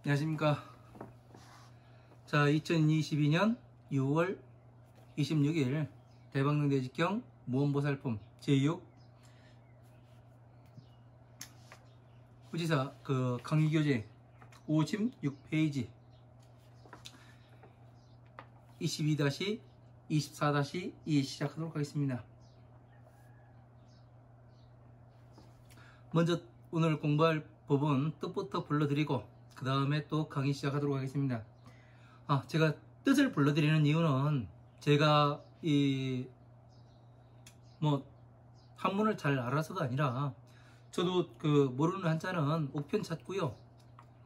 안녕하십니까. 자, 2022년 6월 26일 대박능대직경 무언보살품 제6 후지사 강의교재 56페이지 22-24-2 시작하도록 하겠습니다. 먼저 오늘 공부할 법은 뜻부터 불러드리고 그 다음에 또 강의 시작하도록 하겠습니다. 제가 뜻을 불러드리는 이유는 제가 한문을 잘 알아서가 아니라 저도 모르는 한자는 옥편 찾고요.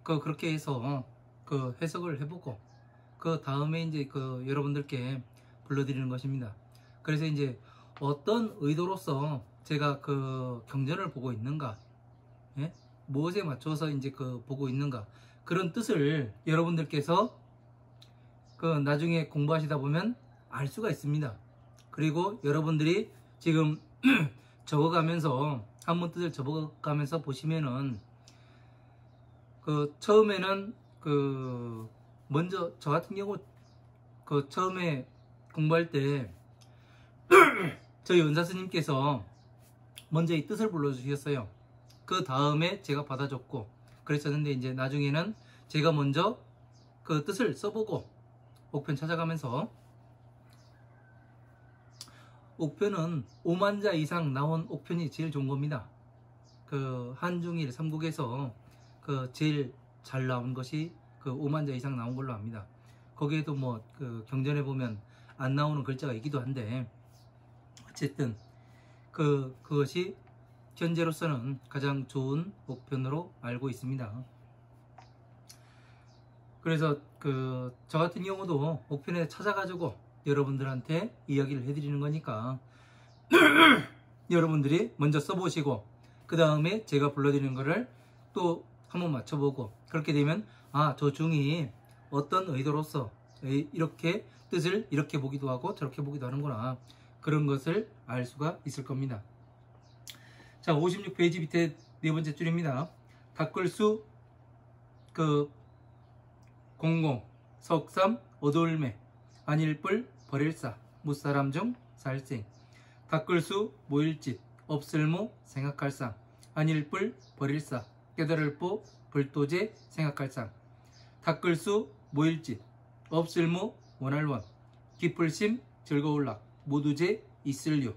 그렇게 해서 해석을 해보고 그 다음에 이제 여러분들께 불러드리는 것입니다. 그래서 이제 어떤 의도로서 제가 경전을 보고 있는가, 예? 무엇에 맞춰서 이제 보고 있는가, 그런 뜻을 여러분들께서 나중에 공부하시다 보면 알 수가 있습니다. 그리고 여러분들이 지금 적어가면서 한문 뜻을 적어가면서 보시면은 처음에는 먼저 저 같은 경우 처음에 공부할 때 저희 은사 스님께서 먼저 이 뜻을 불러주셨어요. 그 다음에 제가 받아줬고 그랬었는데, 이제 나중에는 제가 먼저 그 뜻을 써보고 옥편 찾아가면서, 옥편은 5만 자 이상 나온 옥편이 제일 좋은 겁니다. 한중일 삼국에서 제일 잘 나온 것이 5만 자 이상 나온 걸로 압니다. 거기에도 경전에 보면 안 나오는 글자가 있기도 한데, 어쨌든 그것이 현재로서는 가장 좋은 옥편으로 알고 있습니다. 그래서 저 같은 경우도 옥편에 찾아가지고 여러분들한테 이야기를 해드리는 거니까 여러분들이 먼저 써보시고 그 다음에 제가 불러드리는 거를 또 한번 맞춰보고, 그렇게 되면 저 중이 어떤 의도로서 이렇게 뜻을 이렇게 보기도 하고 저렇게 보기도 하는구나, 그런 것을 알 수가 있을 겁니다. 자, 56페이지 밑에 네 번째 줄입니다. 닭글수 00 석삼 어두울매 안일불 벌일사 무사람 중 살생. 닭글수 모일짓 없을모 생각할상 안일불 벌일사 깨달을보 불도제 생각할상. 닭글수 모일짓 없을모 원할원 기쁠심 즐거울락 모두제 있을류.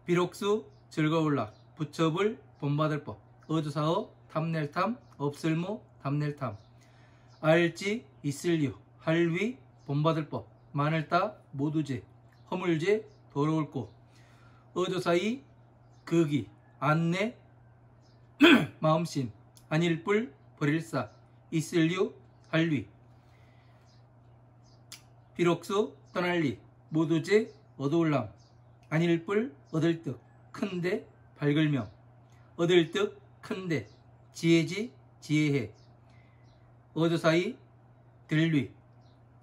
비록수 즐거울락 부처불 본받을법 어조사어 탐낼탐 없을모 탐낼탐. 알지 있을류 할위 본받을법 마늘따 모두제 허물제 더러울고 어조사이 극이 안내 마음심 안일불 벌일사 있을류 할위. 비록수 떠날리 모두제 어두울람 안일불 얻을득 큰데 밝을명 얻을득 큰데 지혜지 지혜해. 어조사이 들위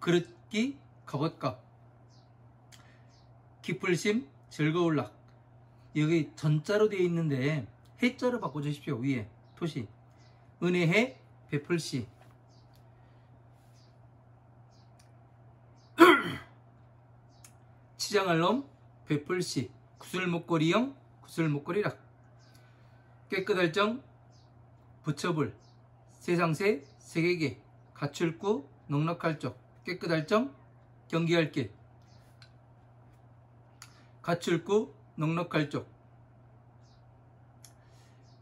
그릇기 갑옷값 기쁠심 즐거울락. 여기 전자로 되어 있는데 해자로 바꿔주십시오. 위에 토시 은혜해 베풀시. 치장할 놈 베풀시 구슬목걸이형 구슬목걸이락. 깨끗할 정 부처불 세상세 세계계 가출구 넉넉할 적 깨끗할 정 경기할 길 가출구 넉넉할 적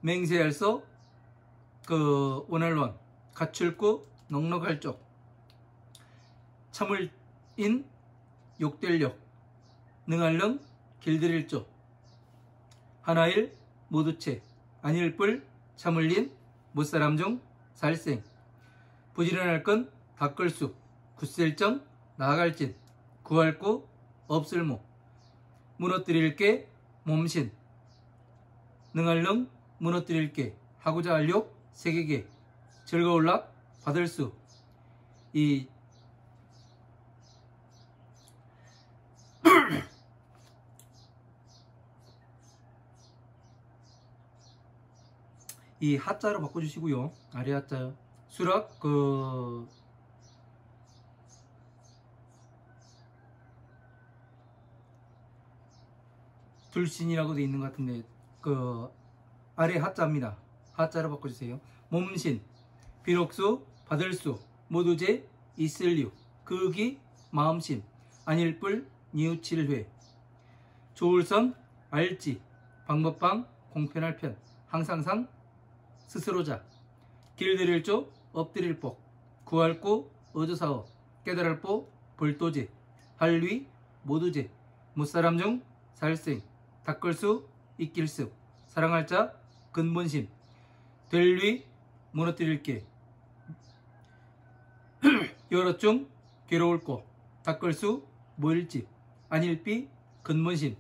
맹세할서 원할원 가출구 넉넉할 적 참을인 욕될력 능할능 길들일 적 하나일 모두체 안일불 참을린 못사람 중 살생. 부지런할 건 닭글수 굳셀정 나아갈진 구할구 없을모 무너뜨릴게 몸신 능할능 무너뜨릴게 하고자 알욕 세계계 즐거울락 받을수. 이 하자로 바꿔주시고요. 아래 하자요. 수락 둘신이라고 되어 있는 것 같은데 아래 하자입니다. 하자로 바꿔주세요. 몸신, 비록수, 받을수, 모두제, 있을류, 극이, 마음심, 아닐뿔, 니우칠회, 조울선, 알지, 방법방, 공편할 편, 항상상, 스스로자, 길들일조, 엎드릴복, 구할구, 어조사어, 깨달을보, 볼도제, 할위, 모두제, 무사람 중, 살생, 닦을수, 이길습, 사랑할 자, 근본심, 될위, 무너뜨릴게, 여럿 중, 괴로울 거, 닦을수, 모일집, 아닐비, 근본심,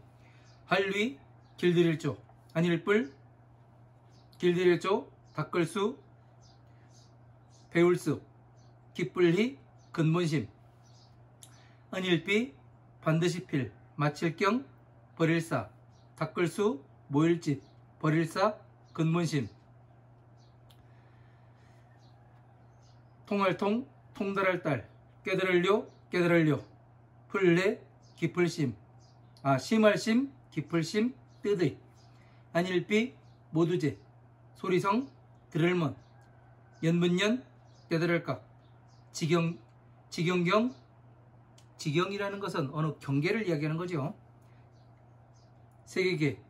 할위, 길들일조, 아닐뿔, 길들일조, 닦을수, 배울수, 기쁠히, 근본심, 아닐비, 반드시 필, 마칠경, 버릴사, 닦을수, 모일집, 버릴사, 근본심, 통할통, 통달할 딸, 깨달을려, 풀레, 기풀심, 심할심, 기풀심, 뜨의, 안일비, 모두제, 소리성, 들을먼, 연분연, 깨달을각, 지경경, 지경이라는 것은 어느 경계를 이야기하는 거죠. 세계계,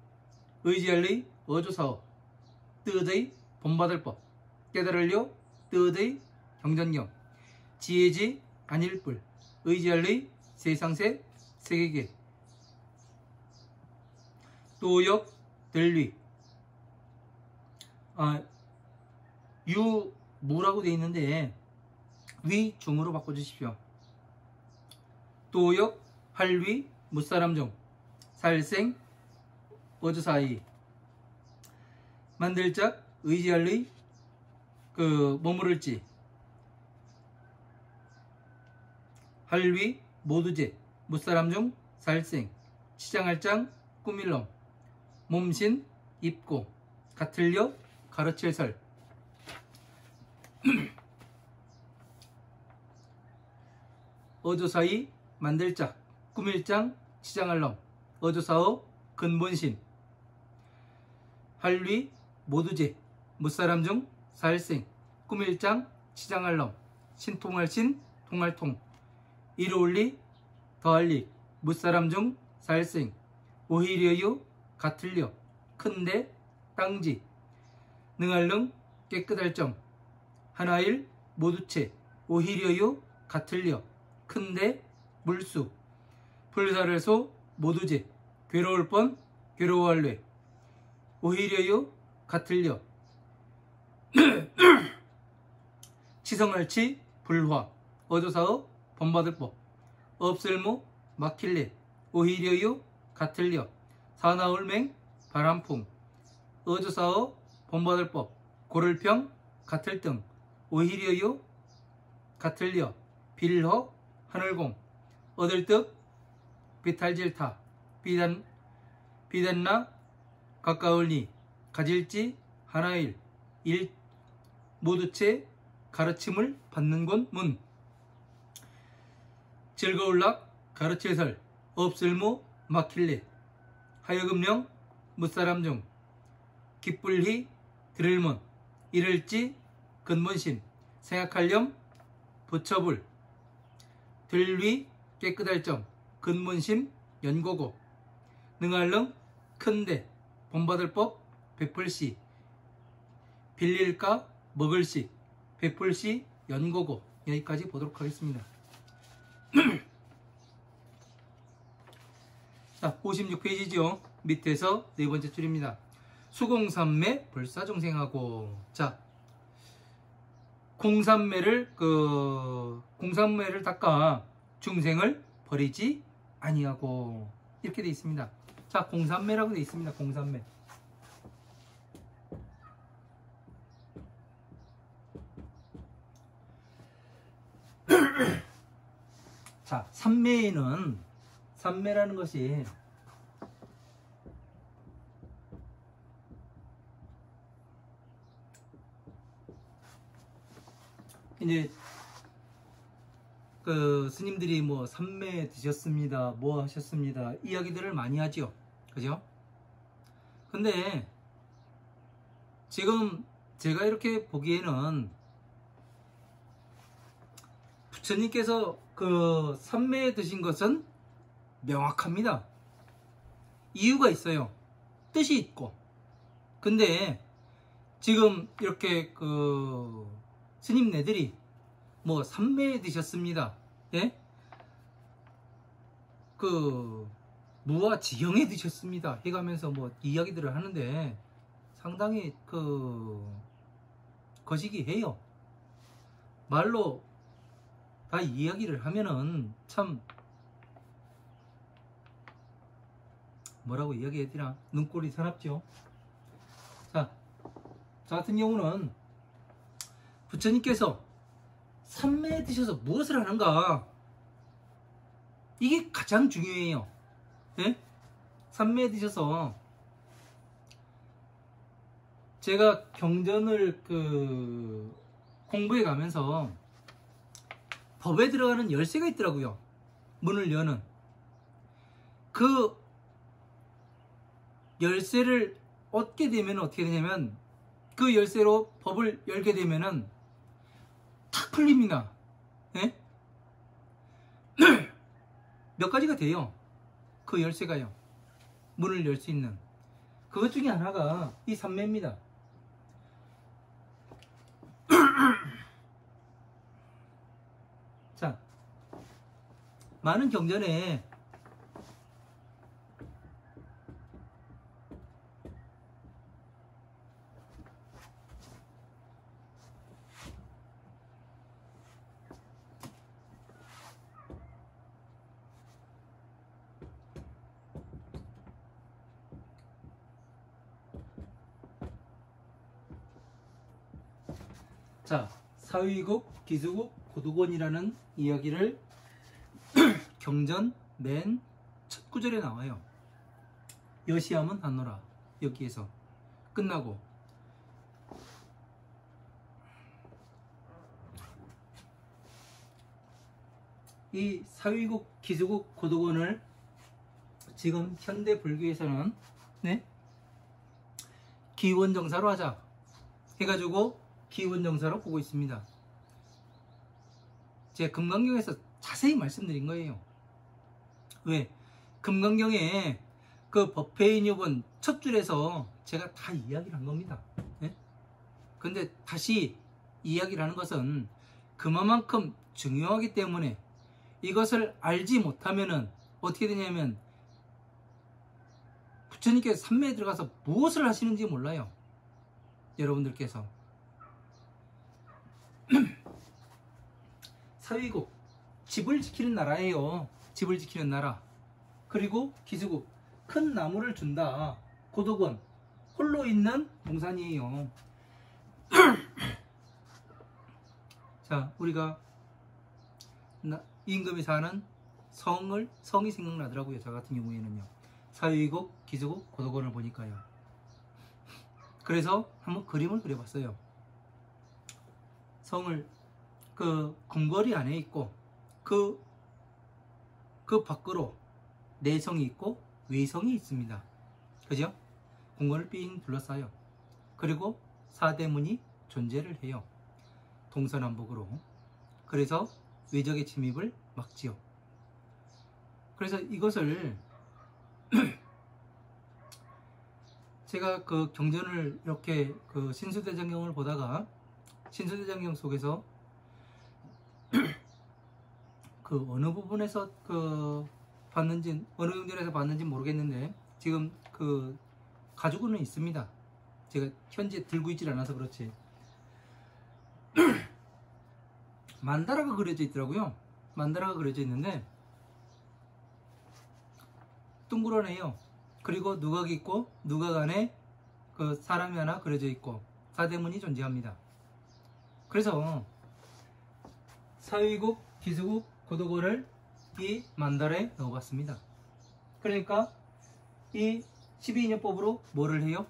의지할의, 어조사어, 뜻의, 본받을법, 깨달을려, 뜻의, 경전경, 지혜지, 안일뿔, 의지할의, 세상세, 세계계, 또역, 들위, 유무라고 되어 있는데 위, 중으로 바꿔주십시오. 또역, 할위, 무사람 중, 살생, 어조사이, 만들짝, 의지할의, 머무를지, 할위, 모두제, 무사람 중, 살생, 치장할장, 꾸밀놈, 몸신, 입고, 같을려, 가르칠설, 어조사이, 만들짝, 꾸밀장, 치장할놈, 어조사어, 근본심, 할위, 모두제, 무사람 중, 살생, 꾸밀장, 치장할놈, 신통할신, 통할통, 이로울리, 더할리, 무사람 중, 살생, 오히려유, 같을려, 큰데, 땅지, 능할능, 깨끗할 점, 하나일, 모두체, 오히려유, 같을려, 큰데, 물수, 불사를소, 모두제, 괴로울 뻔, 괴로워할래, 오히려유, 같을려, 치성할치, 불화, 어조사어, 본받을법, 없을무, 막힐래, 오히려유, 같을려, 사나울맹, 바람풍, 어조사어, 본받을법, 고를평, 같을등, 오히려유, 같을려, 빌허, 하늘공, 얻을득, 비탈질타, 비단나, 가까울니, 가질지, 하나일, 일, 모두체, 가르침을 받는 곳, 문, 즐거울락, 가르칠설, 없을무, 막힐래, 하여금령, 무사람 중, 기쁠히, 들을문, 이를지, 근본심, 생각할렴, 부처불, 들위, 깨끗할 점, 근본심, 연고고, 능할릉, 큰데, 본받을법, 베풀시, 빌릴까, 먹을시, 베풀시, 연고고. 여기까지 보도록 하겠습니다. 자, 56페이지죠. 밑에서 네 번째 줄입니다. 수공삼매 불사중생하고. 자, 공삼매를 닦아 중생을 버리지 아니하고, 이렇게 되어 있습니다. 자, 공삼매라고 되어 있습니다. 공삼매. 자, 삼매라는 것이 이제 그 스님들이 뭐 삼매 드셨습니다, 뭐 하셨습니다 이야기들을 많이 하죠. 그죠? 근데 지금 제가 이렇게 보기에는 부처님께서 그 삼매 드신 것은 명확합니다. 이유가 있어요. 뜻이 있고. 근데 지금 이렇게 그 스님네들이 뭐 삼매 드셨습니다, 예? 그 무아지경에 드셨습니다 해가면서 뭐 이야기들을 하는데 상당히 그 거시기해요. 말로 다 이야기를 하면은 참 뭐라고 이야기해야 되나, 눈꼴이 사납죠. 자, 저 같은 경우는 부처님께서 삼매에 드셔서 무엇을 하는가, 이게 가장 중요해요. 예? 삼매에 드셔서 제가 경전을 그 공부해 가면서 법에 들어가는 열쇠가 있더라고요. 문을 여는 그 열쇠를 얻게 되면 어떻게 되냐면, 그 열쇠로 법을 열게 되면은 탁 풀립니다. 예? 몇 가지가 돼요. 그 열쇠가요. 문을 열 수 있는 그것 중에 하나가 이 삼매입니다. 자, 많은 경전에 자, 사위국, 기수국, 고두곤이라는 이야기를 경전 맨 첫 구절에 나와요. 여시함은 하노라. 여기에서 끝나고 이 사위국, 기수국, 고두곤을 지금 현대 불교에서는 네? 기원정사로 하자 해가지고 기원정사로 보고 있습니다. 제가 금강경에서 자세히 말씀드린 거예요. 왜? 금강경에 그 법회인요본 첫 줄에서 제가 다 이야기를 한 겁니다. 네? 근데 다시 이야기를 하는 것은 그만큼 중요하기 때문에 이것을 알지 못하면은 어떻게 되냐면 부처님께서 삼매에 들어가서 무엇을 하시는지 몰라요. 여러분들께서. 사위국, 집을 지키는 나라예요. 집을 지키는 나라. 그리고 기수국, 큰 나무를 준다. 고도권, 홀로 있는 동산이에요. 자, 우리가 임금이 사는 성이 생각나더라고요. 저 같은 경우에는요. 사위국, 기수국, 고도권을 보니까요. 그래서 한번 그림을 그려봤어요. 성을 그 궁궐이 안에 있고 그 밖으로 내성이 있고 외성이 있습니다. 그죠? 궁궐을 삥 둘러싸요. 그리고 사대문이 존재를 해요. 동서남북으로. 그래서 외적의 침입을 막지요. 그래서 이것을 제가 그 경전을 이렇게 그 신수대장경을 보다가 신수대장경 속에서 그 어느 부분에서 그 봤는지, 어느 경전에서 봤는지 모르겠는데 지금 그 가지고는 있습니다. 제가 현재 들고 있질 않아서 그렇지. 만다라가 그려져 있더라고요. 만다라가 그려져 있는데 둥그러네요. 그리고 누각이 있고 누각 안에 그 사람이 하나 그려져 있고 사대문이 존재합니다. 그래서 사위국, 기수국, 고도고를 이 만달에 넣어봤습니다. 그러니까 이 12인연법으로 뭐를 해요?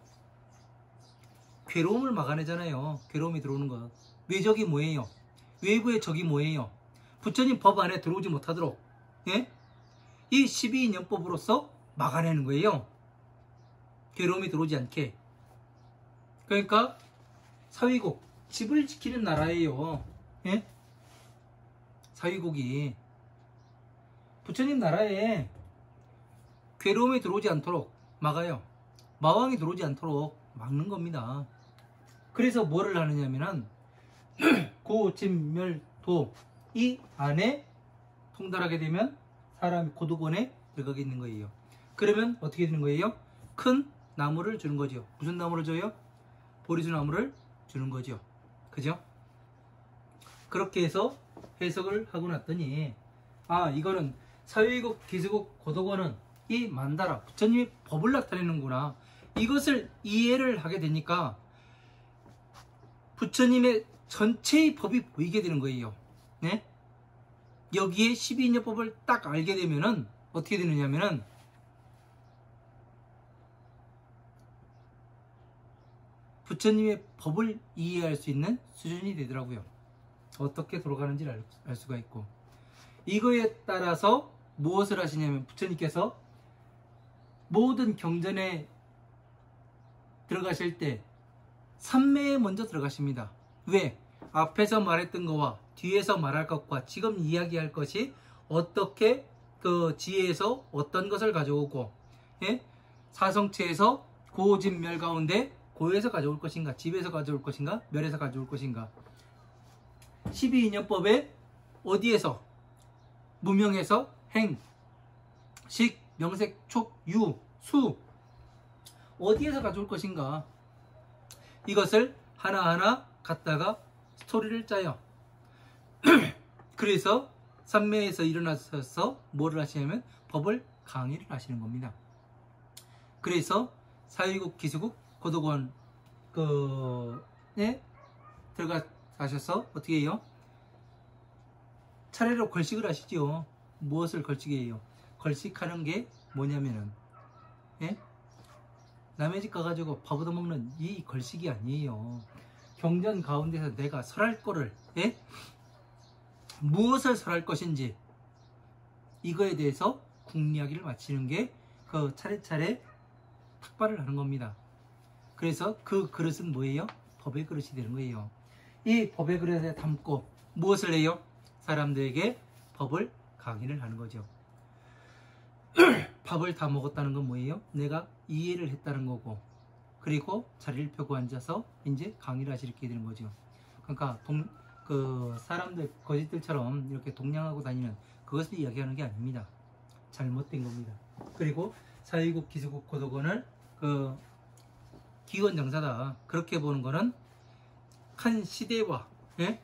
괴로움을 막아내잖아요. 괴로움이 들어오는 것. 외적이 뭐예요? 외부의 적이 뭐예요? 부처님 법 안에 들어오지 못하도록, 예? 이 12인연법으로서 막아내는 거예요. 괴로움이 들어오지 않게. 그러니까 사위국, 집을 지키는 나라예요. 예? 사위국이 부처님 나라에 괴로움이 들어오지 않도록 막아요. 마왕이 들어오지 않도록 막는 겁니다. 그래서 뭐를 하느냐면은 고진멸도 이 안에 통달하게 되면 사람이 고도권에 들어가게 있는 거예요. 그러면 어떻게 되는 거예요? 큰 나무를 주는 거죠. 무슨 나무를 줘요? 보리수 나무를 주는 거죠. 그죠? 그렇게 해서 해석을 하고 났더니, 아, 이거는 사회국, 기수국, 고도권은 이 만다라, 부처님이 법을 나타내는구나. 이것을 이해를 하게 되니까 부처님의 전체의 법이 보이게 되는 거예요. 네? 여기에 12인연법을 딱 알게 되면은 어떻게 되느냐면은 부처님의 법을 이해할 수 있는 수준이 되더라고요. 어떻게 돌아가는지를 알 수가 있고, 이거에 따라서 무엇을 하시냐면 부처님께서 모든 경전에 들어가실 때 삼매에 먼저 들어가십니다. 왜? 앞에서 말했던 거와 뒤에서 말할 것과 지금 이야기할 것이 어떻게 그 지혜에서 어떤 것을 가져오고, 예? 사성체에서 고진멸 가운데 고에서 가져올 것인가, 집에서 가져올 것인가, 멸에서 가져올 것인가. 12인연법에 어디에서? 무명에서 행, 식, 명색, 촉, 유, 수, 어디에서 가져올 것인가. 이것을 하나하나 갖다가 스토리를 짜요. 그래서 삼매에서 일어나셔서 뭐를 하시냐면 법을 강의를 하시는 겁니다. 그래서 사위국, 기수국, 고도권 들어가셔서 어떻게 해요? 차례로 걸식을 하시죠. 무엇을 걸식해 해요? 걸식하는 게 뭐냐면은, 예? 남의 집 가가지고 밥 얻어먹는 이 걸식이 아니에요. 경전 가운데서 내가 설할 거를, 예? 무엇을 설할 것인지 이거에 대해서 국리하기를 마치는 게 그 차례차례 탁발을 하는 겁니다. 그래서 그 그릇은 뭐예요? 법의 그릇이 되는 거예요. 이 법의 그릇에 담고 무엇을 해요? 사람들에게 법을 강의를 하는 거죠. 밥을 다 먹었다는 건 뭐예요? 내가 이해를 했다는 거고, 그리고 자리를 펴고 앉아서 이제 강의를 하시게 되는 거죠. 그러니까 사람들 거짓들처럼 이렇게 동냥하고 다니는 그것을 이야기하는 게 아닙니다. 잘못된 겁니다. 그리고 사위국, 기수국, 고도권을 기원정사다 그렇게 보는 거는 한 시대와, 예?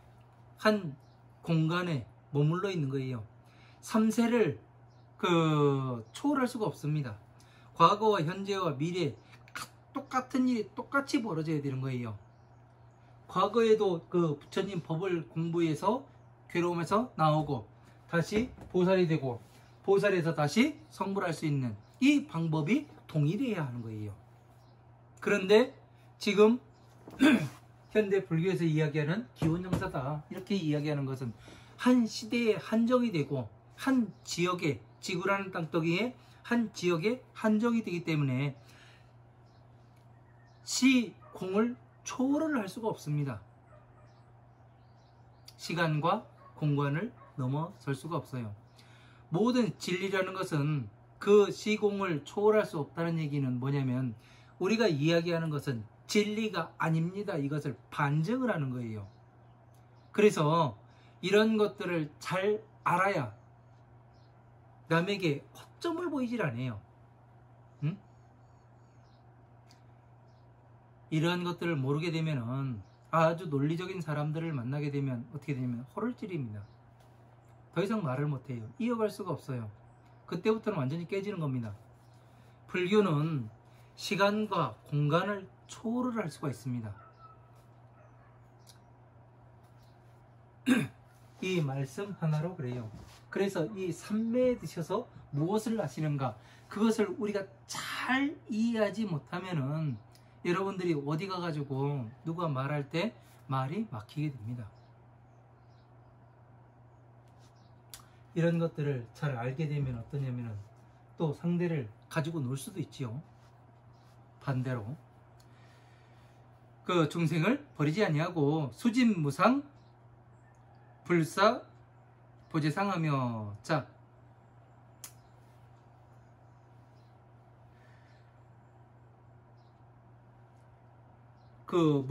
한 공간에 머물러 있는 거예요. 3세를 초월할 수가 없습니다. 과거와 현재와 미래 똑같은 일이 똑같이 벌어져야 되는 거예요. 과거에도 그 부처님 법을 공부해서 괴로움에서 나오고 다시 보살이 되고 보살에서 다시 성불할 수 있는 이 방법이 동일해야 하는 거예요. 그런데 지금 현대 불교에서 이야기하는 기원정사다 이렇게 이야기하는 것은 한 시대에 한정이 되고 한 지역에, 지구라는 땅덩이에 한 지역에 한정이 되기 때문에 시공을 초월을 할 수가 없습니다. 시간과 공간을 넘어설 수가 없어요. 모든 진리라는 것은 그 시공을 초월할 수 없다는 얘기는 뭐냐면 우리가 이야기하는 것은 진리가 아닙니다. 이것을 반증을 하는 거예요. 그래서 이런 것들을 잘 알아야 남에게 허점을 보이질 않아요. 응? 이러한 것들을 모르게 되면은 아주 논리적인 사람들을 만나게 되면 어떻게 되냐면 호를 찌릅니다. 더 이상 말을 못해요. 이어갈 수가 없어요. 그때부터는 완전히 깨지는 겁니다. 불교는 시간과 공간을 초월을 할 수가 있습니다. 이 말씀 하나로 그래요. 그래서 이 삼매에 드셔서 무엇을 하시는가, 그것을 우리가 잘 이해하지 못하면은 여러분들이 어디 가가지고 누가 말할 때 말이 막히게 됩니다. 이런 것들을 잘 알게 되면 어떠냐면은 또 상대를 가지고 놀 수도 있지요. 반대로 그 중생을 버리지 아니하고 수진무상 불사 보재상하며. 자, 그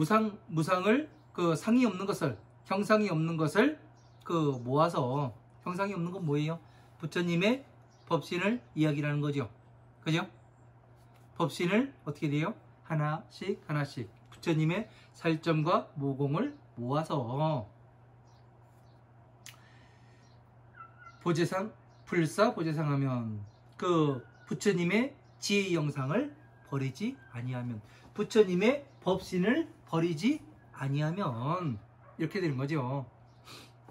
무상을 그 상이 없는 것을, 형상이 없는 것을 그 모아서, 형상이 없는 건 뭐예요? 부처님의 법신을 이야기라는 거죠. 그죠? 법신을 어떻게 돼요? 하나씩 하나씩 부처님의 살점과 모공을 모아서 보재상, 불사 보재상 하면 그 부처님의 지혜 영상을 버리지 아니하면, 부처님의 법신을 버리지 아니하면 이렇게 되는 거죠.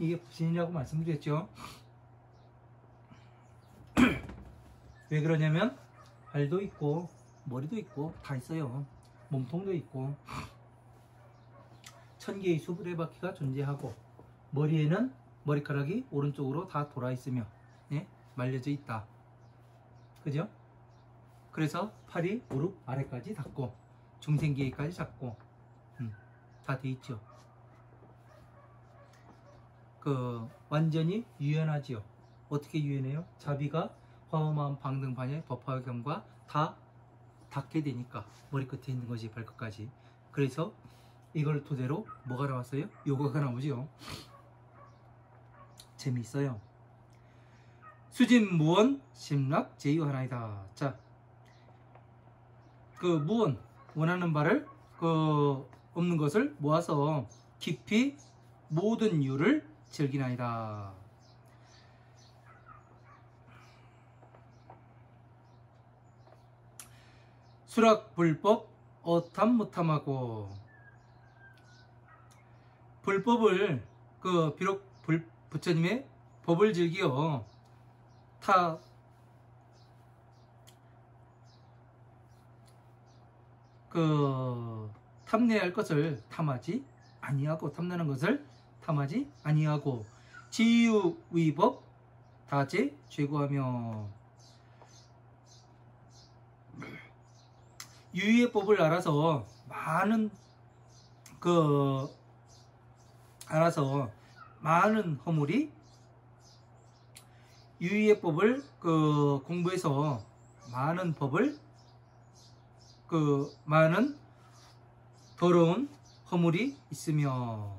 이게 법신이라고 말씀드렸죠. 왜 그러냐면 발도 있고 머리도 있고 다 있어요. 몸통도 있고 1000개의 수레바퀴가 존재하고 머리에는 머리카락이 오른쪽으로 다 돌아 있으며 예? 말려져 있다. 그죠? 그래서 팔이 무릎 아래까지 닿고 중생기까지 잡고 다 돼 있죠. 그 완전히 유연하지요. 어떻게 유연해요? 자비가 화엄한 방등반의 법화경과 다 닿게 되니까 머리끝에 있는 것이 발끝까지. 그래서 이걸 토대로 뭐가 나왔어요? 요가가 나오죠. 재미있어요. 수진무원 심락 제유하나이다. 자, 그 무원 원하는 바를 그 없는 것을 모아서 깊이 모든 유를 즐기나이다. 수락 불법 어탐 무탐하고. 불법을 그 비록 부처님의 법을 즐기어 탐내할 것을 탐하지 아니하고, 탐나는 것을 탐하지 아니하고 지유위법 다제 죄고하며. 유의의 법을 알아서 많은 허물이, 유의의 법을 그 공부해서 많은 법을 많은 더러운 허물이 있으며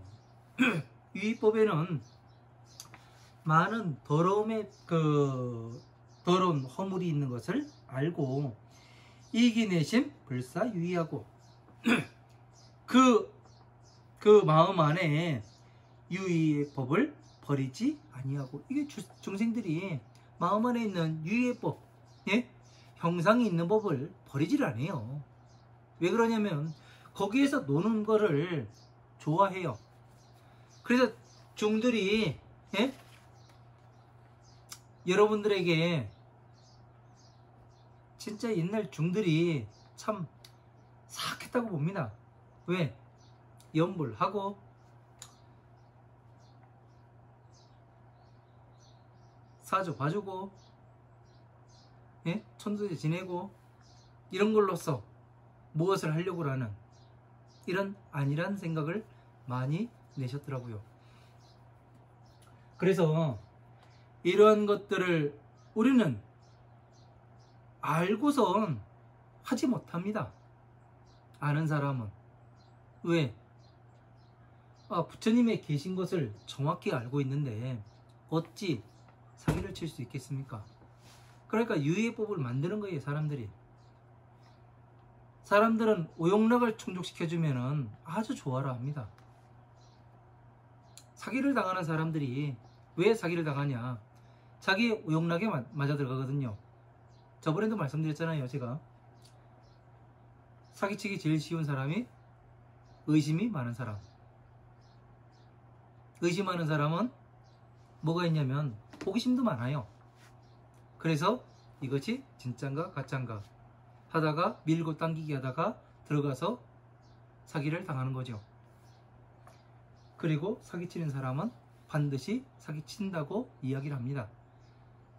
유의법에는 많은 더러운 허물이 있는 것을 알고 이기내심 불사 유의하고 그 마음 안에 유의의 법을 버리지 아니하고. 이게 중생들이 마음 안에 있는 유의의 법, 예? 형상이 있는 법을 버리지를 않아요. 왜 그러냐면 거기에서 노는 거를 좋아해요. 그래서 중들이 예? 여러분들에게 진짜 옛날 중들이 참 사악했다고 봅니다. 왜? 염불하고 사주 봐주고 예? 천도제 지내고 이런 걸로써 무엇을 하려고 하는 이런 안일한 생각을 많이 내셨더라고요. 그래서 이러한 것들을 우리는 알고선 하지 못합니다. 아는 사람은. 왜? 부처님의 계신 것을 정확히 알고 있는데 어찌 사기를 칠 수 있겠습니까? 그러니까 유의법을 만드는 거예요. 사람들은 오용락을 충족시켜주면 아주 좋아라 합니다. 사기를 당하는 사람들이 왜 사기를 당하냐? 자기 오용락에 맞아 들어가거든요. 저번에도 말씀드렸잖아요. 제가 사기치기 제일 쉬운 사람이 의심이 많은 사람. 의심하는 사람은 뭐가 있냐면 호기심도 많아요. 그래서 이것이 진짠가 가짠가 하다가 밀고 당기기 하다가 들어가서 사기를 당하는 거죠. 그리고 사기치는 사람은 반드시 사기친다고 이야기를 합니다.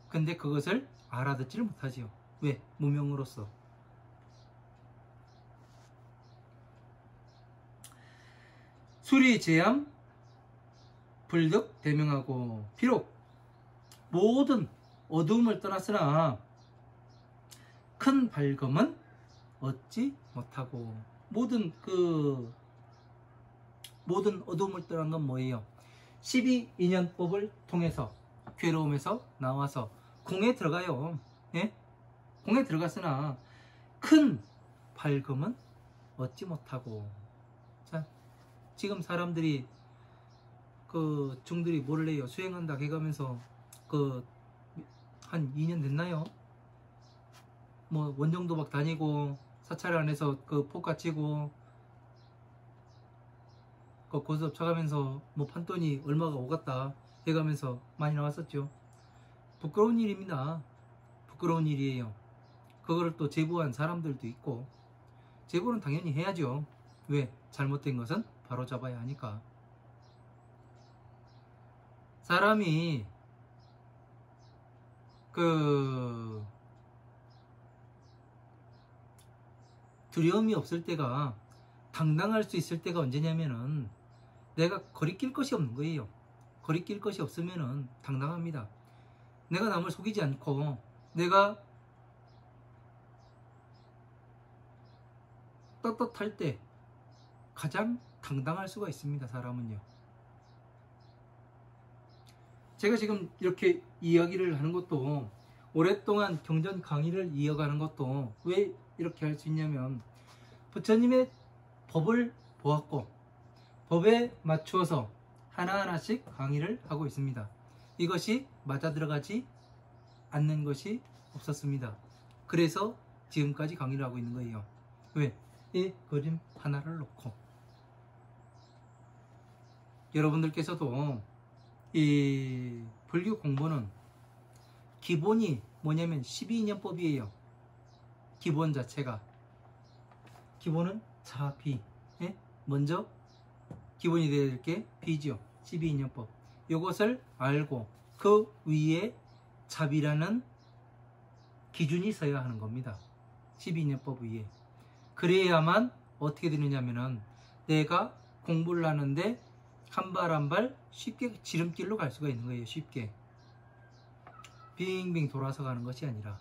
근데 그것을 알아듣지를 못하지요. 왜? 무명으로서. 수리, 제암, 불득, 대명하고 비록 모든 어두움을 떠났으나 큰 밝음은 얻지 못하고. 모든 어두움을 떠난 건 뭐예요? 12인연법을 통해서 괴로움에서 나와서 공에 들어가요. 예? 공에 들어갔으나 큰 밝음은 얻지 못하고. 자, 지금 사람들이 중들이 뭐를 해요? 수행한다 해가면서 한 2년 됐나요? 뭐 원정도박 다니고 사찰 안에서 포카 치고 고스톱 쳐가면서 뭐 판돈이 얼마가 오갔다 해가면서 많이 나왔었죠. 부끄러운 일입니다. 부끄러운 일이에요. 그거를 또 제보한 사람들도 있고. 제보는 당연히 해야죠. 왜? 잘못된 것은 바로 잡아야 하니까. 사람이 두려움이 없을 때가, 당당할 수 있을 때가 언제냐면은 내가 거리낄 것이 없는 거예요. 거리낄 것이 없으면은 당당합니다. 내가 남을 속이지 않고 내가 떳떳할 때 가장 당당할 수가 있습니다. 사람은요. 제가 지금 이렇게 이야기를 하는 것도, 오랫동안 경전 강의를 이어가는 것도 왜 이렇게 할 수 있냐면, 부처님의 법을 보았고 법에 맞추어서 하나하나씩 강의를 하고 있습니다. 이것이 맞아 들어가지 않는 것이 없었습니다. 그래서 지금까지 강의를 하고 있는 거예요. 왜? 이 그림 하나를 놓고. 여러분들께서도 이 불교 공부는 기본이 뭐냐면 12인연법이에요. 기본 자체가. 기본은 자, 비. 예? 먼저 기본이 되어야 될 게 비죠. 12인연법. 이것을 알고 그 위에 자비라는 기준이 있어야 하는 겁니다. 12인연법 위에. 그래야만 어떻게 되느냐면은 내가 공부를 하는데 한 발 한 발 쉽게 지름길로 갈 수가 있는 거예요. 쉽게. 빙빙 돌아서 가는 것이 아니라.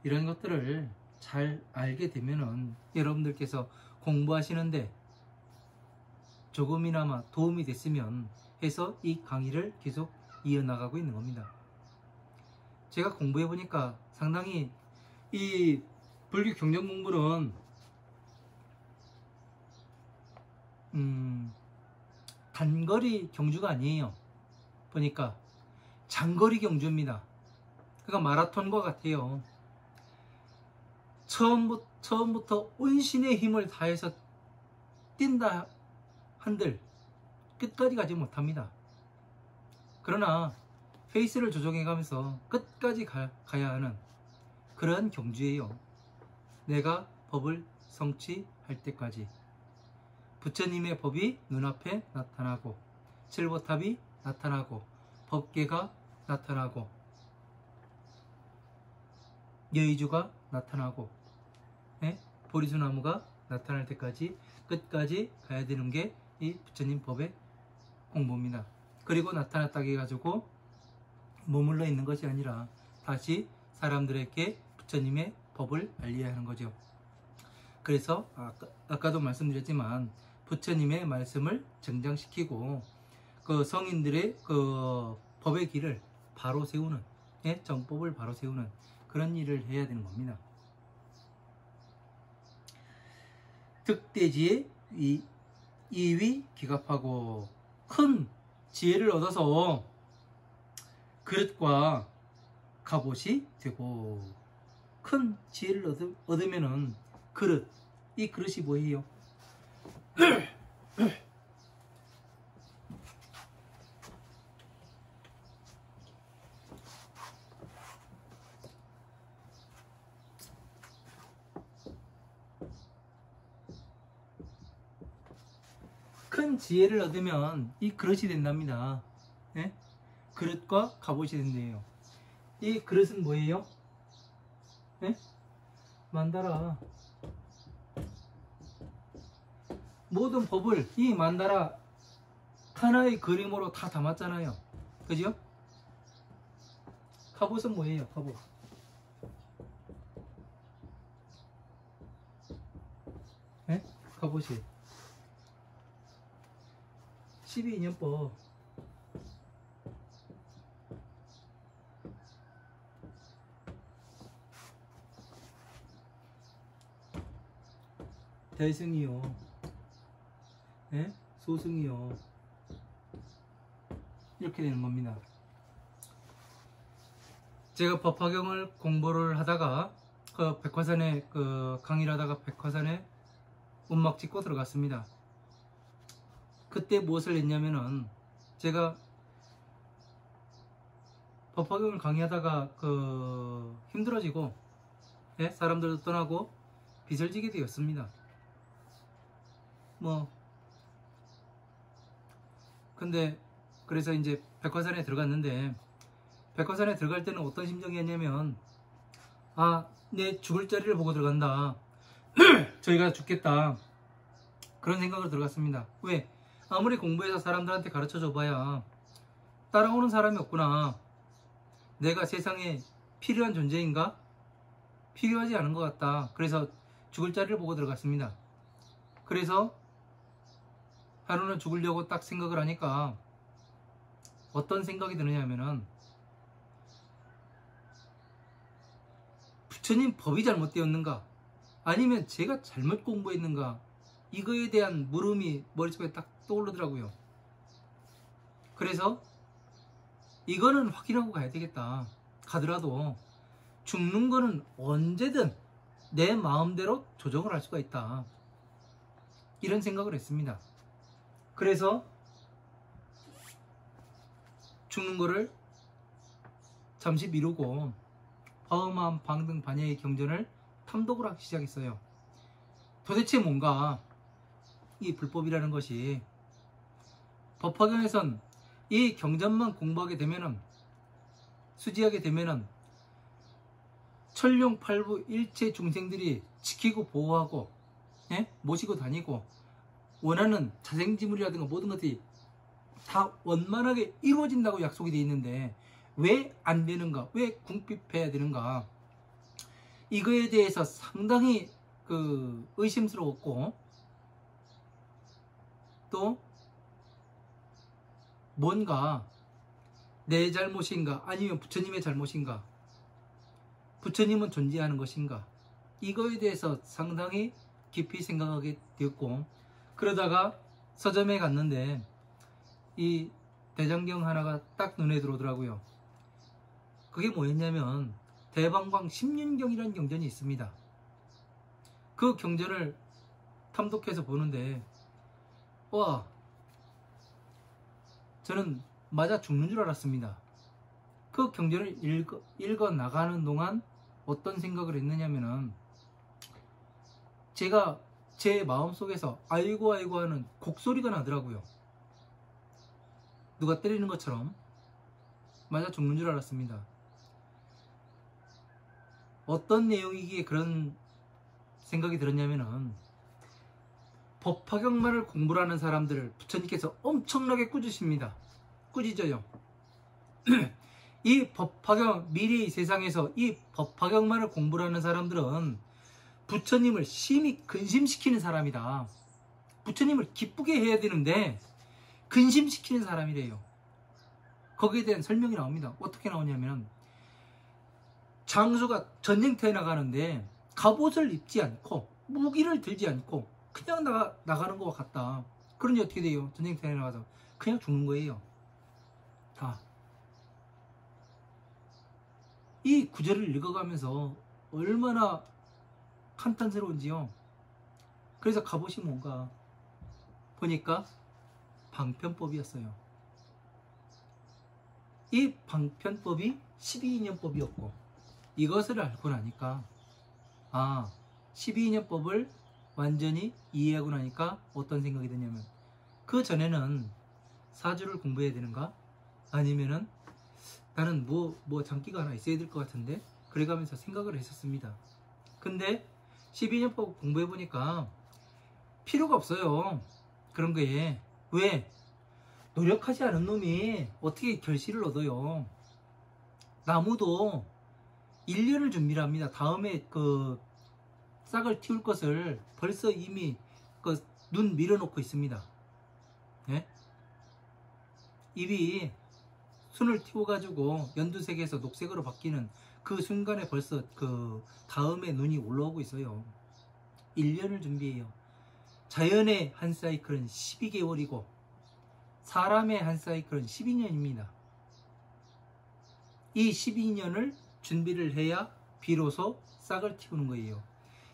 이런 것들을 잘 알게 되면은 여러분들께서 공부하시는데 조금이나마 도움이 됐으면 해서 이 강의를 계속 이어나가고 있는 겁니다. 제가 공부해 보니까 상당히 이 불교 경전 공부는 단거리 경주가 아니에요. 보니까 장거리 경주입니다. 그러니까 마라톤과 같아요. 처음부터 온신의 힘을 다해서 뛴다 한들 끝까지 가지 못합니다. 그러나 페이스를 조정해 가면서 끝까지 가야 하는 그런 경주예요. 내가 법을 성취할 때까지. 부처님의 법이 눈앞에 나타나고, 칠보탑이 나타나고, 법계가 나타나고, 여의주가 나타나고, 보리수나무가 나타날 때까지 끝까지 가야 되는 게 이 부처님 법의 공부입니다. 그리고 나타났다 해가지고 머물러 있는 것이 아니라 다시 사람들에게 부처님의 법을 알려야 하는 거죠. 그래서 아까도 말씀드렸지만 부처님의 말씀을 정장시키고 그 성인들의 그 법의 길을 바로 세우는, 정법을 바로 세우는 그런 일을 해야 되는 겁니다. 득대지의 이위 기갑하고 큰 지혜를 얻어서 그릇과 갑옷이 되고. 큰 지혜를 얻으면은 그릇, 이 그릇이 뭐예요? 큰 지혜를 얻으면 이 그릇이 된답니다. 그릇과 갑옷이 된대요. 이 그릇은 뭐예요? 네? 만다라. 모든 법을 이 만다라 하나의 그림으로 다 담았잖아요. 그죠? 갑옷은 뭐예요? 갑옷. 네? 갑옷이 12인연법. 대승이요. 네? 소승이요. 이렇게 되는 겁니다. 제가 법화경을 공부를 하다가 그 백화산에 그 강의를 하다가 백화산에 운막 찍고 들어갔습니다. 그때 무엇을 했냐면은 제가 법화경을 강의하다가 그 힘들어지고 예? 사람들도 떠나고 빚을 지게 되었습니다. 뭐 근데 그래서 이제 백화산에 들어갔는데 백화산에 들어갈 때는 어떤 심정이었냐면 아, 내 죽을 자리를 보고 들어간다. 저희가 죽겠다. 그런 생각으로 들어갔습니다. 왜? 아무리 공부해서 사람들한테 가르쳐 줘봐야 따라오는 사람이 없구나. 내가 세상에 필요한 존재인가? 필요하지 않은 것 같다. 그래서 죽을 자리를 보고 들어갔습니다. 그래서 하루는 죽으려고 딱 생각을 하니까 어떤 생각이 드느냐 하면은 부처님 법이 잘못되었는가? 아니면 제가 잘못 공부했는가? 이거에 대한 물음이 머릿속에 딱 떠오르더라고요. 그래서 이거는 확인하고 가야 되겠다. 가더라도 죽는 거는 언제든 내 마음대로 조정을 할 수가 있다. 이런 생각을 했습니다. 그래서 죽는 거를 잠시 미루고 어마어마한 방등 반야의 경전을 탐독을 하기 시작했어요. 도대체 뭔가 이 불법이라는 것이 법화경에선 이 경전만 공부하게 되면은 수지하게 되면은 천룡팔부 일체 중생들이 지키고 보호하고 예? 모시고 다니고 원하는 자생지물이라든가 모든 것들이 다 원만하게 이루어진다고 약속이 되어 있는데 왜 안 되는가? 왜 궁핍해야 되는가? 이거에 대해서 상당히 그 의심스러웠고 또 뭔가 내 잘못인가 아니면 부처님의 잘못인가 부처님은 존재하는 것인가 이거에 대해서 상당히 깊이 생각하게 되었고 그러다가 서점에 갔는데 이 대장경 하나가 딱 눈에 들어오더라고요. 그게 뭐였냐면 대방광 십륜경이라는 경전이 있습니다. 그 경전을 탐독해서 보는데 와 저는 맞아 죽는 줄 알았습니다. 그 경전을 읽어 나가는 동안 어떤 생각을 했느냐면은 제가 제 마음속에서 아이고 아이고 하는 곡소리가 나더라고요. 누가 때리는 것처럼 맞아 죽는 줄 알았습니다. 어떤 내용이기에 그런 생각이 들었냐면은 법화경만을 공부를 하는 사람들을 부처님께서 엄청나게 꾸짖습니다. 꾸짖어요. 이 법화경 미래의 세상에서 이 법화경만을 공부를 하는 사람들은 부처님을 심히 근심시키는 사람이다. 부처님을 기쁘게 해야 되는데 근심시키는 사람이래요. 거기에 대한 설명이 나옵니다. 어떻게 나오냐면 장수가 전쟁터에 나가는데 갑옷을 입지 않고 무기를 들지 않고 그냥 나가는 것과 같다. 그러니 어떻게 돼요? 전쟁터에 나가서 그냥 죽는 거예요. 다. 이 구절을 읽어가면서 얼마나 한탄스러운지요. 그래서 갑옷이 뭔가 보니까 방편법이었어요. 이 방편법이 12인연법이었고 이것을 알고 나니까 아 12인연법을 완전히 이해하고 나니까 어떤 생각이 드냐면 그 전에는 사주를 공부해야 되는가? 아니면은 나는 뭐 장기가 하나 있어야 될 것 같은데 그래가면서 생각을 했었습니다. 근데 12년법 공부해보니까 필요가 없어요. 그런 거에. 왜? 노력하지 않은 놈이 어떻게 결실을 얻어요. 나무도 1년을 준비를 합니다. 다음에 그 싹을 틔울 것을 벌써 이미 그 눈 밀어놓고 있습니다. 예? 잎이 순을 틔워가지고 연두색에서 녹색으로 바뀌는 그 순간에 벌써 그 다음에 눈이 올라오고 있어요. 1년을 준비해요. 자연의 한 사이클은 12개월이고 사람의 한 사이클은 12년입니다. 이 12년을 준비를 해야 비로소 싹을 틔우는 거예요.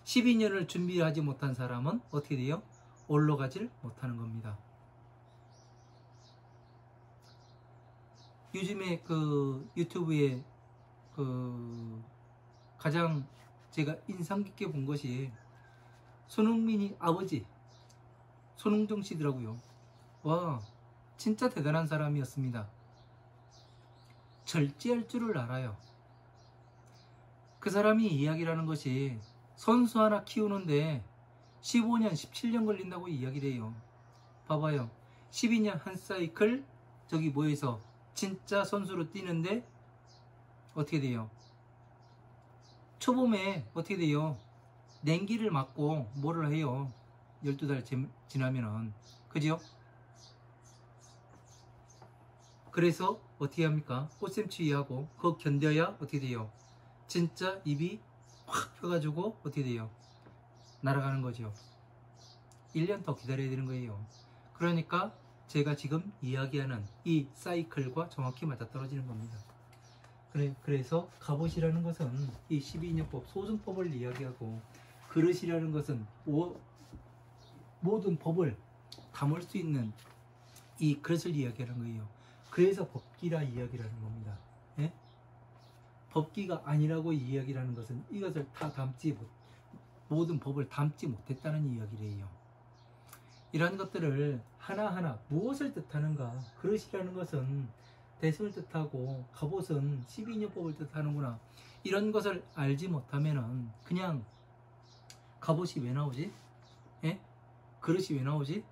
12년을 준비하지 못한 사람은 어떻게 돼요? 올라가질 못하는 겁니다. 요즘에 그 유튜브에 그 가장 제가 인상 깊게 본 것이 손흥민이 아버지 손흥정 씨더라고요. 와, 진짜 대단한 사람이었습니다. 절제할 줄을 알아요. 그 사람이 이야기를 하는 것이 선수 하나 키우는데 15년, 17년 걸린다고 이야기를 해요. 봐봐요. 12년 한 사이클 저기 모여서 진짜 선수로 뛰는데 어떻게 돼요? 초봄에 어떻게 돼요? 냉기를 맞고 뭐를 해요? 12달 지나면은. 그죠? 그래서 어떻게 합니까? 꽃샘추위하고 그거 견뎌야 어떻게 돼요? 진짜 입이 확 펴가지고 어떻게 돼요? 날아가는 거죠. 1년 더 기다려야 되는 거예요. 그러니까 제가 지금 이야기하는 이 사이클과 정확히 맞아떨어지는 겁니다. 그래서 갑옷이라는 것은 이 12인연법 소승법을 이야기하고 그릇이라는 것은 모든 법을 담을 수 있는 이 그릇을 이야기하는 거예요. 그래서 법기라 이야기를 하는 겁니다. 예? 법기가 아니라고 이야기를 하는 것은 이것을 다 모든 법을 담지 못했다는 이야기래요. 이러한 것들을 하나하나 무엇을 뜻하는가? 그릇이라는 것은 대승을 뜻하고 갑옷은 12인연법을 뜻하는구나. 이런 것을 알지 못하면은 그냥 갑옷이 왜 나오지? 예? 그릇이 왜 나오지?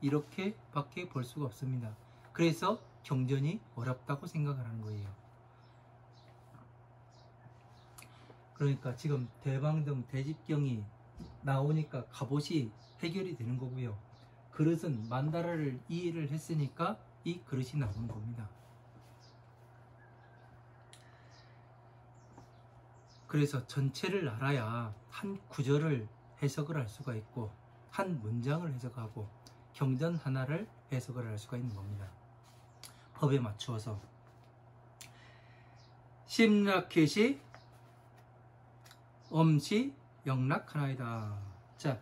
이렇게 밖에 볼 수가 없습니다. 그래서 경전이 어렵다고 생각을 하는 거예요. 그러니까 지금 대방등 대집경이 나오니까 갑옷이 해결이 되는 거고요. 그릇은 만다라를 이해를 했으니까 이 그릇이 나오는 겁니다. 그래서 전체를 알아야 한 구절을 해석을 할 수가 있고 한 문장을 해석하고 경전 하나를 해석을 할 수가 있는 겁니다. 법에 맞추어서 심락해시 엄시 영락하나이다. 자,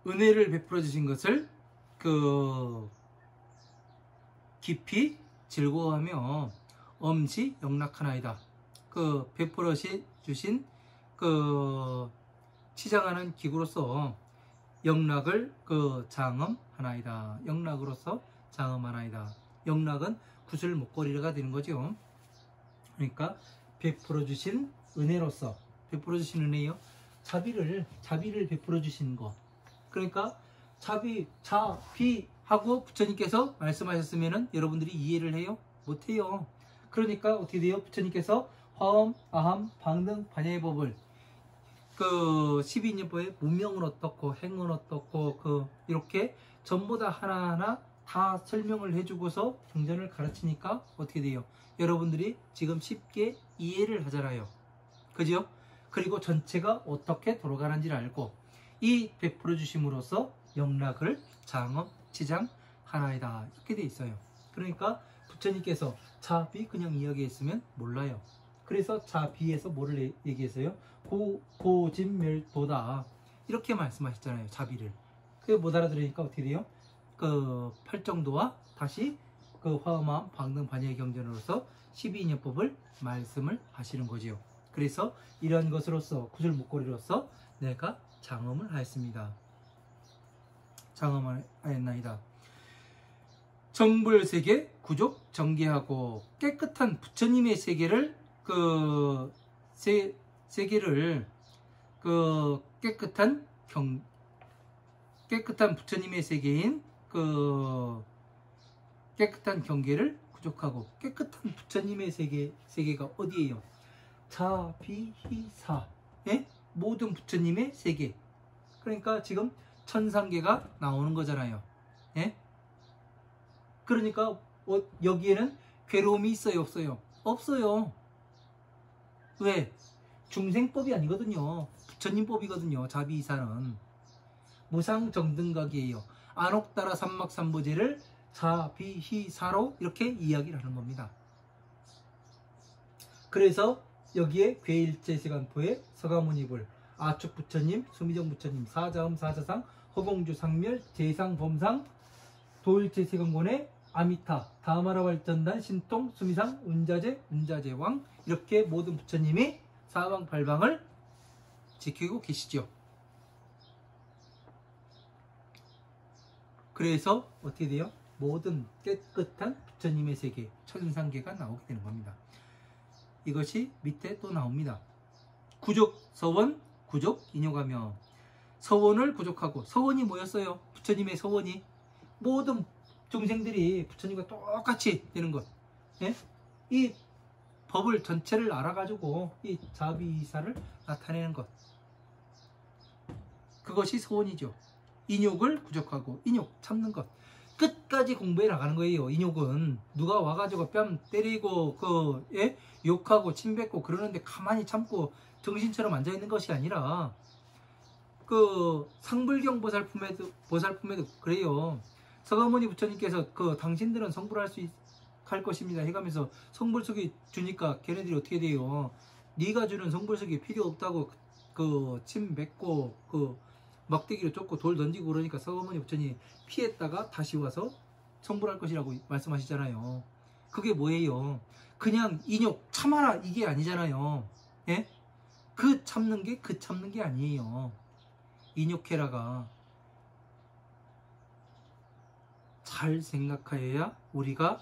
은혜를 베풀어 주신 것을 깊이 즐거워하며 엄시 영락하나이다. 베풀어 주신 치장하는 기구로서 영락을 장엄하나이다. 영락으로서 장엄하나이다. 영락은 구슬 목걸이가 되는 거죠. 그러니까 베풀어 주신 은혜로서, 베풀어 주신 은혜요. 자비를 베풀어 주신 거. 그러니까 자비하고 부처님께서 말씀하셨으면은 여러분들이 이해를 해요? 못해요. 그러니까 어떻게 돼요? 부처님께서 화엄, 아함, 방등, 반야의 법을 12인연법의 문명은 어떻고 행은 어떻고 이렇게 전부 다 하나하나 다 설명을 해주고서 경전을 가르치니까 어떻게 돼요? 여러분들이 지금 쉽게 이해를 하잖아요. 그죠? 그리고 전체가 어떻게 돌아가는지를 알고 이 베풀어 주심으로써 영락을 장엄, 치장, 하나이다. 이렇게 돼 있어요. 그러니까 부처님께서 자비 그냥 이야기했으면 몰라요. 그래서 자비에서 뭐를 얘기했어요? 고진멸도다. 이렇게 말씀하셨잖아요. 자비를. 그게 못 알아들으니까 어떻게 돼요? 팔정도와 다시 화엄함, 방등, 반야의 경전으로서 12인연법을 말씀을 하시는 거지요. 그래서 이러한 것으로서 구슬 목걸이로서 내가 장엄을 하였습니다. 장엄을 하였나이다. 정불 세계 구족 정계하고 깨끗한 부처님의 세계를 세계를 깨끗한 부처님의 세계인 깨끗한 경계를 구족하고 깨끗한 부처님의 세계가 어디예요? 자비희사 모든 부처님의 세계. 그러니까 지금 천상계가 나오는 거잖아요. 그러니까 여기에는 괴로움이 있어요, 없어요? 없어요. 왜? 중생법이 아니거든요. 부처님법이거든요. 자비희사는 무상정등각이에요. 안옥따라 삼막삼보제를 자비희사로 이렇게 이야기를 하는 겁니다. 그래서 여기에 괴일제시간포의 서가모니불, 아축부처님, 수미정 부처님, 사자음, 사자상, 허공주, 상멸, 제상, 범상, 도일제시간곤의 아미타, 다마라발전단, 신통, 수미상, 운자제, 운자제왕 이렇게 모든 부처님이 사방팔방을 지키고 계시죠. 그래서 어떻게 돼요? 모든 깨끗한 부처님의 세계, 천상계가 나오게 되는 겁니다. 이것이 밑에 또 나옵니다. 구족, 서원, 구족, 인욕하며 서원을 구족하고, 서원이 뭐였어요? 부처님의 서원이 모든 중생들이 부처님과 똑같이 되는 것. 이 법을 전체를 알아가지고 이 자비희사를 나타내는 것. 그것이 서원이죠. 인욕을 구족하고, 인욕 참는 것. 끝까지 공부해 나가는 거예요. 인욕은 누가 와가지고 뺨 때리고 욕하고 침뱉고 그러는데 가만히 참고 정신처럼 앉아있는 것이 아니라 상불경 보살품에도 그래요. 서가모니 부처님께서 당신들은 성불할 수 할 것입니다 해가면서 성불석이 주니까 걔네들이 어떻게 돼요? 네가 주는 성불석이 필요 없다고 침 뱉고 막대기로 쫓고 돌 던지고 그러니까 서가모니 부처님 피했다가 다시 와서 성불할 것이라고 말씀하시잖아요. 그게 뭐예요? 그냥 인욕 참아라 이게 아니잖아요. 그 참는 게 아니에요. 인욕해라가 잘 생각하여야 우리가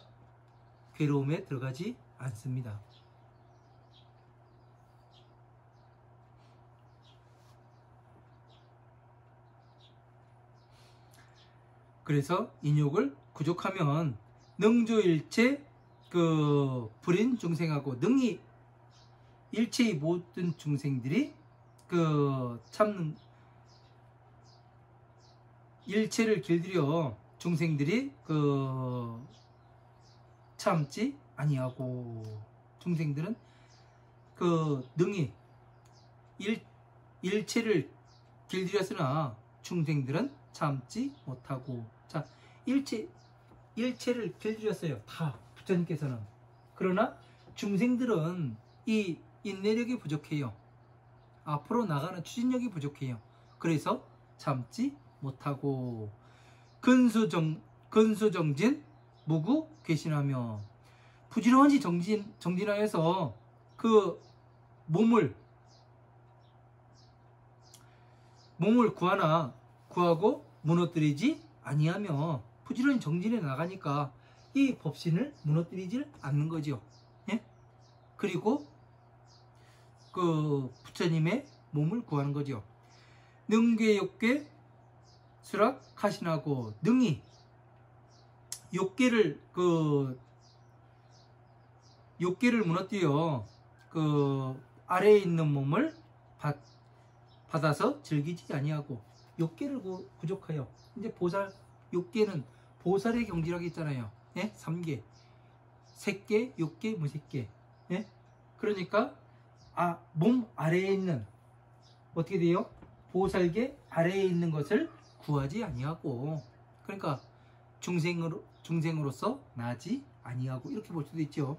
괴로움에 들어가지 않습니다. 그래서 인욕을 구족하면 능조일체 불인 중생하고 능히 일체의 모든 중생들이 참는 일체를 길들여 중생들이 참지 아니하고, 중생들은 능히 일체를 길들였으나 중생들은 참지 못하고. 자, 일체를 길들였어요. 다 부처님께서는. 그러나 중생들은 이 인내력이 부족해요. 앞으로 나가는 추진력이 부족해요. 그래서 참지 못하고 근수정진 무구 괘씸하며 부지런히 정진하여서 몸을 구하고 무너뜨리지 아니하며 부지런히 정진해 나가니까 이 법신을 무너뜨리질 않는 거죠. 그리고 부처님의 몸을 구하는 거죠. 능괴욕괴 수락하신하고 능히 욕계를 무너뜨려 아래에 있는 몸을 받아서 즐기지 아니하고 욕계를 구족하여. 이제 욕계는 보살의 경지라고 했잖아요. 3계 색계, 욕계, 무색계. 그러니까 몸 아래에 있는 어떻게 돼요? 보살계 아래에 있는 것을 구하지 아니하고, 그러니까 중생으로서 나지 아니하고 이렇게 볼 수도 있죠.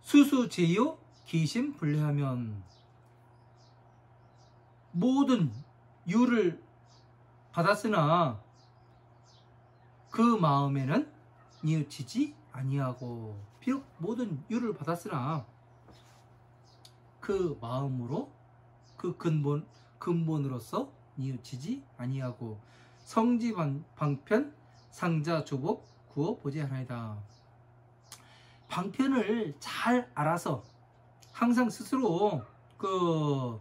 수수제요 기심 불례하면 모든 유를 받았으나 그 마음에는 뉘우치지 아니하고, 비록 모든 유를 받았으나 그 마음으로 근본으로서 뉘우치지 아니하고, 성지방편 상자 조복 구어 보지 하나이다. 방편을 잘 알아서 항상 스스로 그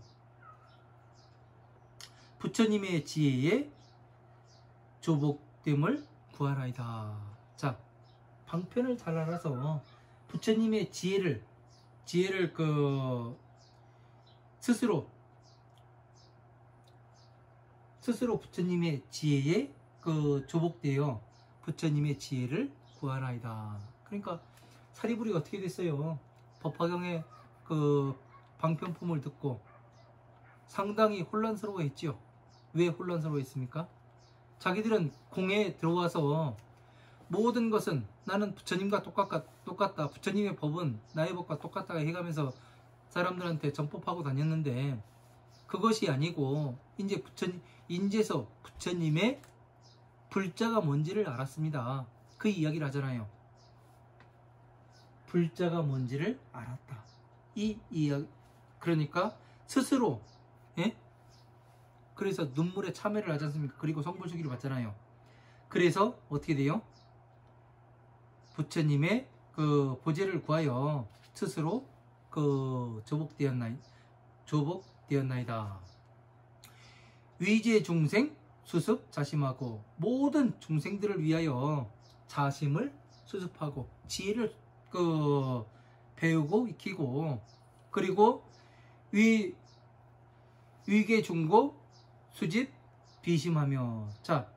부처님의 지혜에 조복됨을 구하나이다. 자, 방편을 잘 알아서 부처님의 지혜를 그 스스로 부처님의 지혜에 그 조복되어 부처님의 지혜를 구하나이다. 그러니까 사리부리가 어떻게 됐어요? 법화경의 그 방편품을 듣고 상당히 혼란스러워했지요. 왜 혼란스러워했습니까? 자기들은 공에 들어와서 모든 것은 나는 부처님과 똑같다. 부처님의 법은 나의 법과 똑같다 해가면서 사람들한테 전법하고 다녔는데 그것이 아니고 인제서 부처님의 불자가 뭔지를 알았습니다. 그 이야기를 하잖아요. 불자가 뭔지를 알았다. 이 이야기. 그러니까 스스로 그래서 눈물에 참회를 하지 않습니까? 그리고 성불수기를 받잖아요. 그래서 어떻게 돼요? 부처님의 그 보제를 구하여 스스로 그 조복되었나이다. 위제 중생 수습 자심하고 모든 중생들을 위하여 자심을 수습하고 지혜를 그 배우고 익히고 그리고 위계 중고 수집 비심하며 자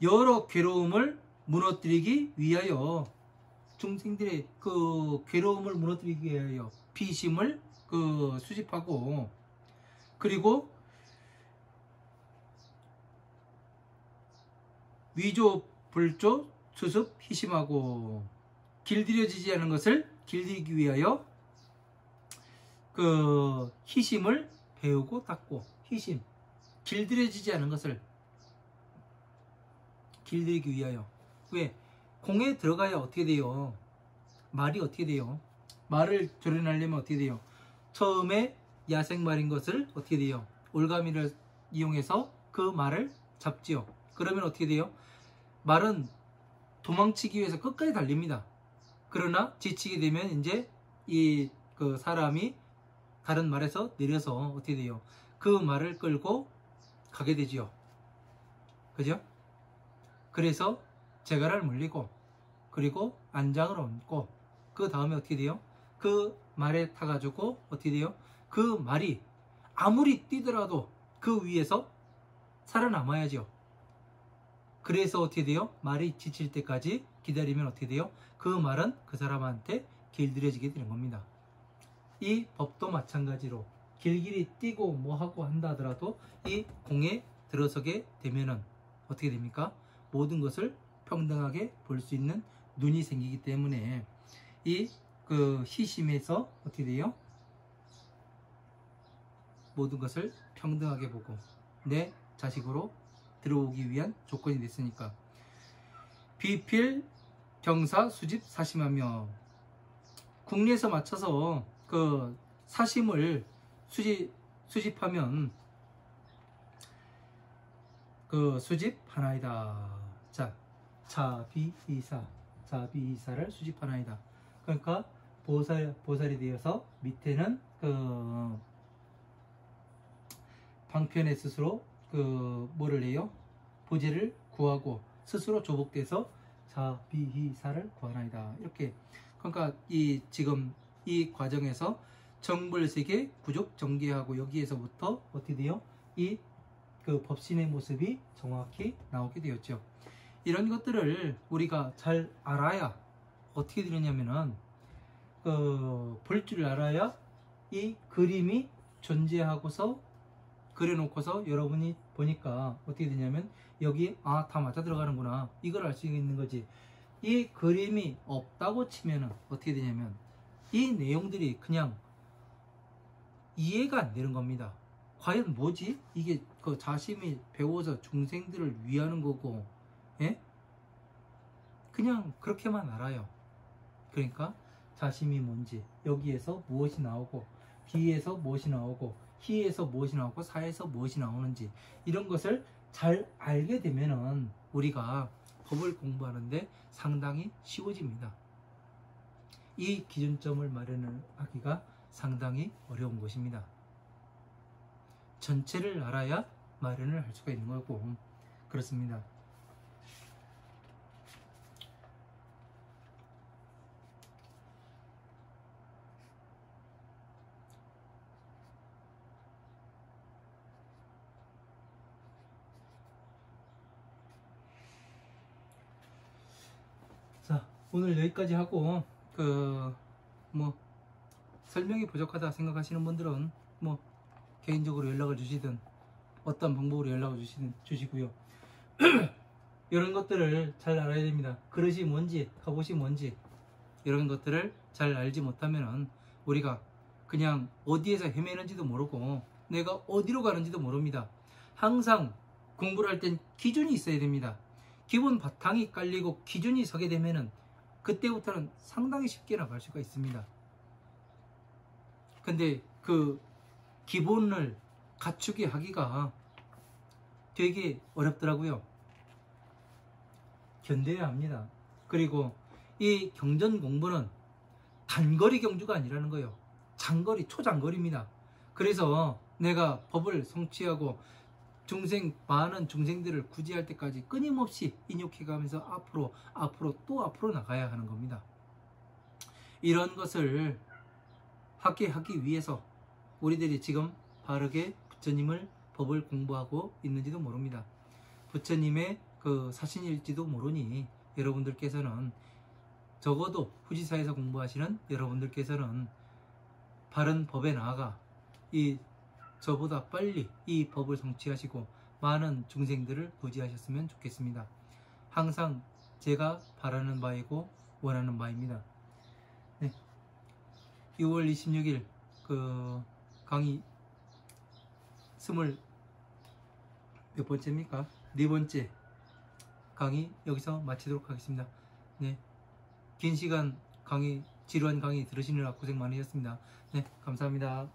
여러 괴로움을 무너뜨리기 위하여 중생들의 그 괴로움을 무너뜨리기 위하여 비심을 그 수집하고 그리고 위조 불조 수습 희심하고 길들여지지 않은 것을 길들이기 위하여 그 희심을 배우고 닦고 희심 길들여지지 않은 것을 길들이기 위하여 왜? 공에 들어가야 어떻게 돼요? 말이 어떻게 돼요? 말을 조련하려면 어떻게 돼요? 처음에 야생말인 것을 어떻게 돼요? 올가미를 이용해서 그 말을 잡지요. 그러면 어떻게 돼요? 말은 도망치기 위해서 끝까지 달립니다. 그러나 지치게 되면 이제 이 그 사람이 다른 말에서 내려서 어떻게 돼요? 그 말을 끌고 가게 되지요. 그죠? 그래서 제갈을 물리고 그리고 안장을 얹고 그 다음에 어떻게 돼요? 그 말에 타가지고 어떻게 돼요? 그 말이 아무리 뛰더라도 그 위에서 살아남아야죠. 그래서 어떻게 돼요? 말이 지칠 때까지 기다리면 어떻게 돼요? 그 말은 그 사람한테 길들여지게 되는 겁니다. 이 법도 마찬가지로 길길이 뛰고 뭐하고 한다 하더라도 이 공에 들어서게 되면은 어떻게 됩니까? 모든 것을 평등하게 볼 수 있는 눈이 생기기 때문에 이 그 희심에서 어떻게 돼요? 모든 것을 평등하게 보고 내 자식으로 들어오기 위한 조건이 됐으니까 비필 경사 수집 사심하며 국리에서 맞춰서 그 사심을 수집하면 그 수집하나이다. 자, 자비이사를 수집하나이다. 그러니까 보살이 되어서 밑에는 그 방편에 스스로 그 뭐를 해요? 보제를 구하고 스스로 조복돼서 자비이사를 구하나이다. 이렇게 그러니까 지금 이 과정에서 정불세계 구족 정계하고 여기에서부터 어떻게 돼요? 이 그 법신의 모습이 정확히 나오게 되었죠. 이런 것들을 우리가 잘 알아야 어떻게 되느냐면은 볼 줄 알아야 이 그림이 존재하고서 그려놓고서 여러분이 보니까 어떻게 되냐면 여기 다 맞아 들어가는구나 이걸 알 수 있는 거지. 이 그림이 없다고 치면은 어떻게 되냐면 이 내용들이 그냥 이해가 안 되는 겁니다. 과연 뭐지? 이게 그 자심이 배워서 중생들을 위하는 거고, 예? 그냥 그렇게만 알아요. 그러니까 자심이 뭔지, 여기에서 무엇이 나오고, 비에서 무엇이 나오고, 희에서 무엇이 나오고, 사에서 무엇이 나오는지 이런 것을 잘 알게 되면은 우리가 법을 공부하는데 상당히 쉬워집니다. 이 기준점을 마련하기가 상당히 어려운 것입니다. 전체를 알아야 마련을 할 수가 있는 거고 그렇습니다. 자, 오늘 여기까지 하고 설명이 부족하다 생각하시는 분들은 개인적으로 연락을 주시든 어떤 방법으로 연락을 주시고요. 이런 것들을 잘 알아야 됩니다. 그릇이 뭔지, 갑옷이 뭔지 이런 것들을 잘 알지 못하면은 우리가 그냥 어디에서 헤매는지도 모르고 내가 어디로 가는지도 모릅니다. 항상 공부를 할 땐 기준이 있어야 됩니다. 기본 바탕이 깔리고 기준이 서게 되면은 그때부터는 상당히 쉽게 나갈 수가 있습니다. 근데 그 기본을 갖추게 하기가 되게 어렵더라고요. 견뎌야 합니다. 그리고 이 경전 공부는 단거리 경주가 아니라는 거예요. 장거리, 초장거리입니다. 그래서 내가 법을 성취하고 많은 중생들을 구제할 때까지 끊임없이 인욕해가면서 앞으로 나가야 하는 겁니다. 이런 것을 하게 하기 위해서 우리들이 지금 바르게 부처님을 법을 공부하고 있는지도 모릅니다. 부처님의 그 사신일지도 모르니 여러분들께서는 적어도 후지사에서 공부하시는 여러분들께서는 바른 법에 나아가 저보다 빨리 이 법을 성취하시고 많은 중생들을 구제하셨으면 좋겠습니다. 항상 제가 바라는 바이고 원하는 바입니다. 네. 6월 26일 강의 몇 번째입니까? 네 번째 강의 여기서 마치도록 하겠습니다. 네. 긴 시간 지루한 강의 들으시느라 고생 많으셨습니다. 네, 감사합니다.